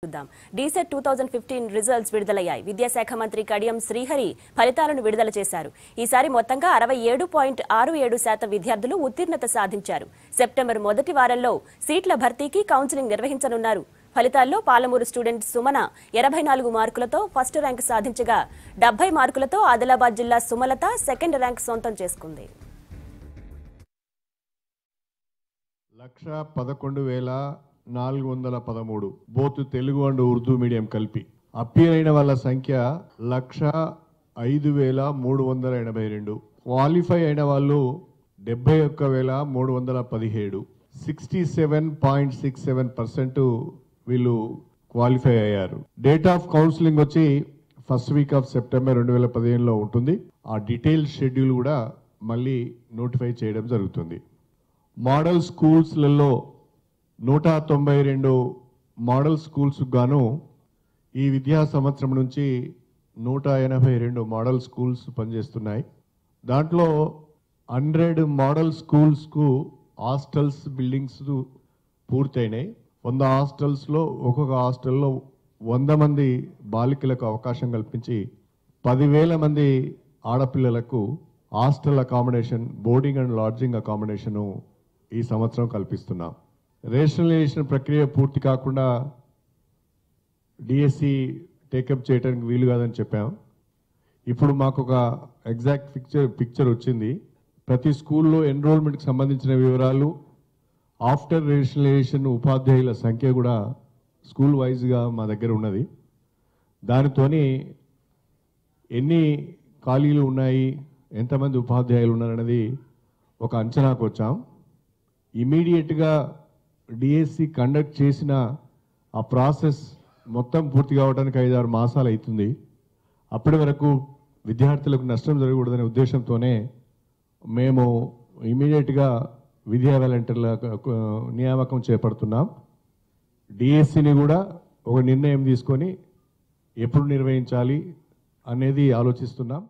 DEECET 2015 results విడుదలయ్యాయి. విద్యాశాఖ మంత్రి కడియం శ్రీహరి ఫలితాలను విడుదల చేశారు. ఈసారి మొత్తంగా 67.67% విద్యార్థులు ఉత్తీర్ణత సాధించారు. సెప్టెంబర్ మొదటి వారంలో సీట్ల భర్తీకి కౌన్సిలింగ్ నిర్వహించనున్నారు. ఫలితాల్లో పాలమూరు స్టూడెంట్ సుమన 84 మార్కులతో ఫస్ట్ ర్యాంక్ సాధించగా 70 మార్కులతో ఆదిలాబాద్ జిల్లా సుమలత సెకండ్ ర్యాంక్ సొంతం చేసుకుంది. 1,11,413 both Telugu and Urdu medium కలిపి అప్పీర్ అయిన వాళ్ళ సంఖ్య 1,05,382. క్వాలిఫై అయిన వాళ్ళు 71,317. 67.67% వీళ్ళు క్వాలిఫై అయ్యారు. డేట్ ఆఫ్ కౌన్సిలింగ్ వచ్చి ఫస్ట్ వీక్ ఆఫ్ సెప్టెంబర్ 2015లో ఉంటుంది. ఆ డీటెయిల్ షెడ్యూల్ కూడా మళ్ళీ నోటిఫై చేయడం జరుగుతుంది. మోడల్ స్కూల్స్లలో 192 మోడల్ స్కూల్స్ గాను ఈ విద్యా సంవత్సరం నుంచి 182 మోడల్ స్కూల్స్ పనిచేస్తున్నాయి. దాంట్లో 100 మోడల్ స్కూల్స్కు హాస్టల్స్ బిల్డింగ్స్ పూర్తయినాయి. 100 హాస్టల్స్లో ఒక్కొక్క హాస్టల్లో 100 మంది బాలికలకు అవకాశం కల్పించి 10,000 మంది ఆడపిల్లలకు hostel accommodation, boarding and lodging accommodation ఈ సంవత్సరం కల్పిస్తున్నాం. రేషనలైజేషన్ ప్రక్రియ పూర్తి కాకుండా డిఎస్సి టేకప్ చేయడానికి వీలు కాదని చెప్పాం. ఇప్పుడు మాకు ఒక ఎగ్జాక్ట్ పిక్చర్ వచ్చింది. ప్రతి స్కూల్లో ఎన్రోల్మెంట్కి సంబంధించిన వివరాలు, ఆఫ్టర్ రేషనలైజేషన్ ఉపాధ్యాయుల సంఖ్య కూడా స్కూల్ వైజ్గా మా దగ్గర ఉన్నది. దానితోని ఎన్ని ఖాళీలు ఉన్నాయి, ఎంతమంది ఉపాధ్యాయులు ఉన్నారన్నది ఒక అంచనాకు వచ్చాం. ఇమీడియట్గా డిఎస్సి కండక్ట్ చేసిన ఆ ప్రాసెస్ మొత్తం పూర్తి కావడానికి 5-6 మాసాలు అవుతుంది. అప్పటి వరకు విద్యార్థులకు నష్టం జరగకూడదనే ఉద్దేశంతోనే మేము ఇమీడియట్గా విద్యా వాలంటీర్ల నియామకం చేపడుతున్నాం. డిఎస్సిని కూడా ఒక నిర్ణయం తీసుకొని ఎప్పుడు నిర్వహించాలి అనేది ఆలోచిస్తున్నాం.